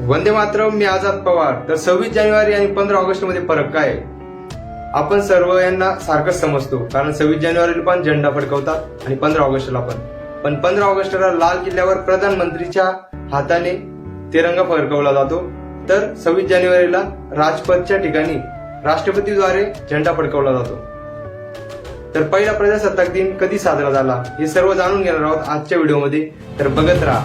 वंदे मातरम. मी आझाद पवार. तर 26 जानेवारी आणि 15 ऑगस्ट मध्ये फरक काय आहे? आपण सर्व यांना सारखंच समजतो, कारण 26 जानेवारीला पण झेंडा फडकवतात आणि 15 ऑगस्टला पण 15 ऑगस्टला लाल किल्ल्यावर प्रधानमंत्रीच्या हाताने तिरंगा फडकवला जातो, तर 26 जानेवारीला राजपथच्या ठिकाणी राष्ट्रपतीद्वारे झेंडा फडकवला जातो. तर पहिला प्रजासत्ताक दिन कधी साजरा झाला हे सर्व जाणून घेणार आहोत आजच्या व्हिडिओमध्ये, तर बघत राहा.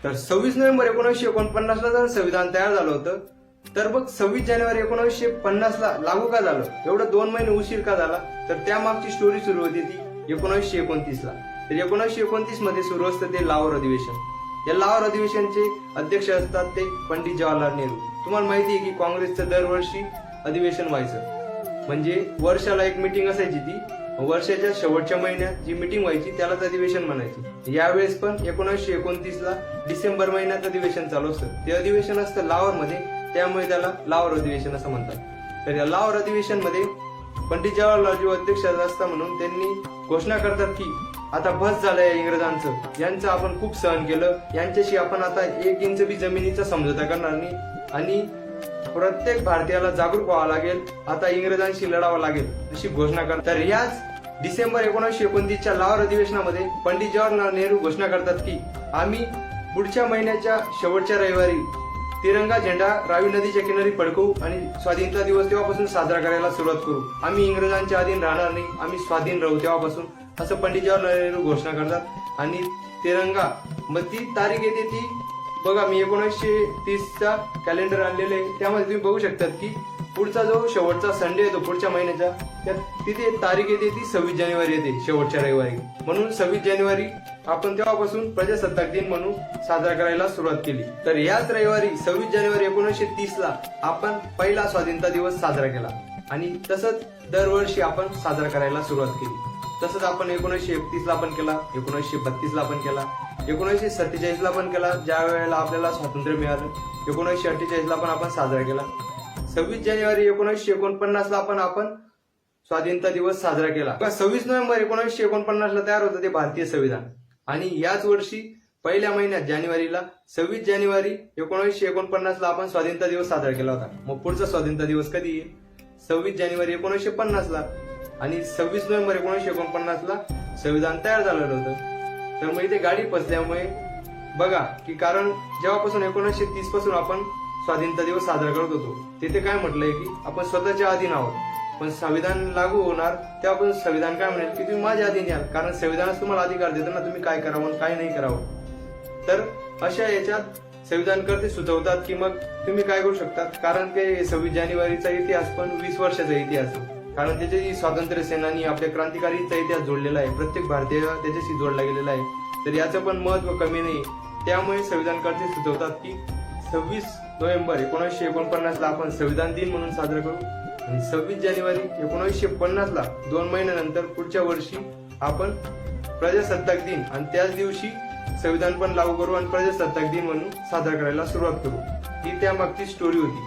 तर 26 नोव्हेंबर 1949 ला जर संविधान तयार झालं होतं, तर मग 26 जानेवारी 1950 ला लागू का झालं? एवढं 2 महिने उशीर का झाला? तर त्यामागची स्टोरी सुरू होती ती 1929 ला. तर 1929 मध्ये सुरू असतं ते लाहोर अधिवेशन. या लाहोर अधिवेशनचे अध्यक्ष असतात ते पंडित जवाहरलाल नेहरू. तुम्हाला माहिती आहे की काँग्रेसचं दरवर्षी अधिवेशन व्हायचं, म्हणजे वर्षाला एक मीटिंग असायची. ती वर्षाच्या शेवटच्या महिन्यात जी मीटिंग व्हायची त्यालाच अधिवेशन म्हणायची. यावेळेस पण 1929 ला डिसेंबर महिन्यात अधिवेशन चालू असतं. ते अधिवेशन असतं लाहोरमध्ये, त्यामुळे त्याला लाहोर अधिवेशन असं म्हणतात. तर या लाहोर अधिवेशन मध्ये पंडित जवाहरलालजी अध्यक्ष असता म्हणून त्यांनी घोषणा करतात की आता बस झालंय इंग्रजांचं, यांचं आपण खूप सहन केलं, यांच्याशी आपण आता 1 इंच बी जमिनीचा समझोता करणार नाही आणि प्रत्येक भारतीयाला जागरूक व्हावं लागेल, आता इंग्रजांशी लढावं लागेल अशी घोषणा करतात. तर याच डिसेंबर 1929 च्या लाहोर अधिवेशनामध्ये पंडित जवाहरलाल नेहरू घोषणा करतात की आम्ही पुढच्या महिन्याच्या शेवटच्या रविवारी तिरंगा झेंडा रावी नदीच्या किनारी फडकवू आणि स्वाधीनता दिवस तेव्हापासून साजरा करायला सुरुवात करू. आम्ही इंग्रजांच्या अधीन राहणार नाही, आम्ही स्वाधीन राहू तेव्हापासून, असं पंडित जवाहरलाल नेहरू घोषणा करतात. आणि तिरंगा मग ती तारीख येते ती बघा, मी 1930चा कॅलेंडर आणलेलं आहे, त्यामध्ये तुम्ही बघू शकतात की पुढचा जो शेवटचा संडे येतो पुढच्या महिन्याच्या, त्यात तिथे तारीख येते ती 26 जानेवारी येते, शेवटच्या रविवारी. म्हणून 26 जानेवारी आपण तेव्हापासून प्रजासत्ताक दिन म्हणून साजरा करायला सुरुवात केली. तर याच रविवारी 26 जानेवारी 1930 ला आपण पहिला स्वाधीनता दिवस साजरा केला आणि तसंच दरवर्षी आपण साजरा करायला सुरुवात केली. तसंच आपण 1931 ला पण केला, 1932 ला पण केला, 1947 ला पण केला, ज्या वेळेला आपल्याला स्वातंत्र्य मिळालं. 1948 ला पण आपण साजरा केला. 26 जानेवारी 1949 ला आपण स्वाधीनता दिवस साजरा केला. 26 नोव्हेंबर 1949 ला तयार होतं ते भारतीय संविधान आणि याच वर्षी पहिल्या महिन्यात जानेवारीला 26 जानेवारी 1949 ला आपण स्वाधीनता दिवस साजरा केला होता. मग पुढचा स्वाधीनता दिवस कधी येईल? 26 जानेवारी 1950 ला आणि 26 नोव्हेंबर 1949 ला संविधान तयार झालेलं होतं. तर मग इथे गाडी फसल्यामुळे बघा की, कारण जेव्हापासून 1930 पासून आपण स्वाधीनता दिवस साजरा करत होतो, तिथे काय म्हटलंय की आपण स्वतःच्या अधीन आहोत, पण संविधान लागू होणार तेव्हापासून संविधान काय म्हणेल की तुम्ही माझ्या अधीन याल, कारण संविधानच तुम्हाला अधिकार देतं ना, तुम्ही काय करावं काय नाही करावं. तर अशा याच्यात संविधानकर्ते सुचवतात की मग तुम्ही काय करू शकतात, कारण ते 26 जानेवारीचा इतिहास पण 20 वर्षाचा इतिहास आहे, कारण त्याच्याशी स्वातंत्र्य सेनानी आपल्या क्रांतिकारीचा इतिहास जोडलेला आहे, प्रत्येक भारतीय त्याच्याशी जोडला गेलेला आहे. तर याचं पण महत्व कमी नाही, त्यामुळे संविधानकर्ते सुचवतात की 26 नोव्हेंबर 1949 ला आपण संविधान दिन म्हणून साजरा करू आणि 26 जानेवारी 1950 ला 2 महिन्यानंतर पुढच्या वर्षी आपण प्रजासत्ताक दिन आणि त्याच दिवशी संविधान पण लागू करू आणि प्रजासत्ताक दिन म्हणून साजरा करायला सुरुवात करू. ही त्यामागची स्टोरी होती.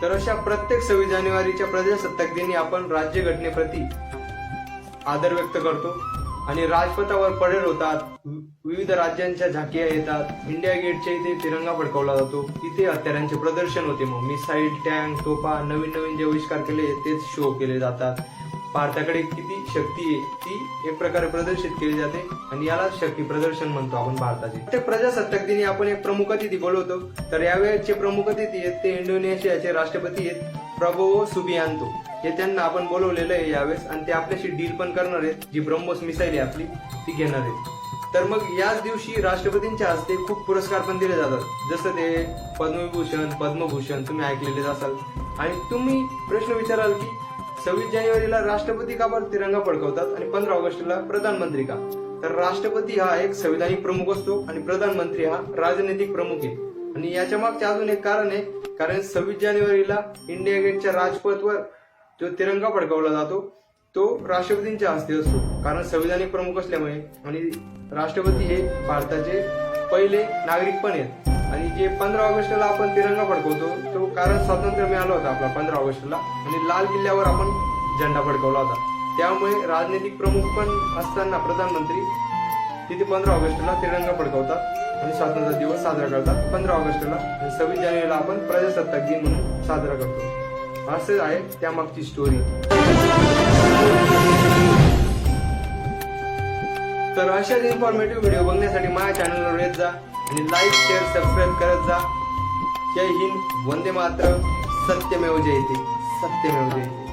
तर अशा प्रत्येक 26 जानेवारीच्या प्रजासत्ताक दिनी आपण राज्यघटनेप्रती आदर व्यक्त करतो आणि राजपथावर परेड होतात, विविध राज्यांच्या झाकिया येतात, इंडिया गेटच्या इथे तिरंगा फडकवला जातो, इथे हत्यारांचे प्रदर्शन होते, मग मिसाईल, टँक, तोफा, नवीन जे आविष्कार केले तेच शो केले जातात. भारताकडे किती शक्ती आहे ती एक प्रकारे प्रदर्शित केली जाते आणि याला शक्ती प्रदर्शन म्हणतो आपण भारताचे. त्या प्रजासत्ताक दिनी आपण एक प्रमुख अतिथी बोलवतो. तर यावेळेचे प्रमुख अतिथी आहेत ते इंडोनेशियाचे राष्ट्रपती आहेत प्रबोवो सुबियांतो. हे त्यांना आपण बोलवलेलं आहे यावेळेस आणि ते आपल्याशी डील पण करणार आहेत, जी ब्रह्मोस मिसाईल आहे आपली ती घेणार आहेत. तर मग याच दिवशी राष्ट्रपतींच्या हस्ते खूप पुरस्कार पण दिले जातात, जसं ते पद्मविभूषण, पद्मभूषण तुम्ही ऐकलेलेच असाल. आणि तुम्ही प्रश्न विचाराल की 26 जानेवारीला राष्ट्रपती का बरं तिरंगा फडकवतात आणि 15 ऑगस्टला प्रधानमंत्री का? तर राष्ट्रपती हा एक संविधानिक प्रमुख असतो आणि प्रधानमंत्री हा राजनैतिक प्रमुख आहे. आणि याच्या मागचे अजून एक कारण आहे, कारण 26 जानेवारीला इंडिया गेटच्या राजपथवर जो तिरंगा फडकवला जातो तो राष्ट्रपतींच्या हस्ते असतो, कारण संविधानिक प्रमुख असल्यामुळे. आणि राष्ट्रपती हे भारताचे पहिले नागरिक पण आहेत. आणि जे 15 ऑगस्टला आपण तिरंगा फडकवतो तो कारण स्वातंत्र्य मिळालं होतं आपला 15 ऑगस्टला आणि लाल किल्ल्यावर आपण झेंडा फडकवला होता, त्यामुळे राजनैतिक प्रमुख पण असताना प्रधानमंत्री तिथे 15 ऑगस्टला तिरंगा फडकवतात. म्हणजे स्वातंत्र्य दिवस साजरा करतात 15 ऑगस्टला, आणि 26 जानेवारीला आपण प्रजासत्ताक दिन म्हणून साजरा करतो. असं आहे त्यामागची स्टोरी. तर अशाच इन्फॉर्मेटिव्ह व्हिडिओ बघण्यासाठी माझ्या चॅनलवर येत जा आणि लाईक, शेअर, सबस्क्राईब करत जा. जय हिंद, वंदे मातरम, सत्यमेव जयते, सत्यमेव जयते.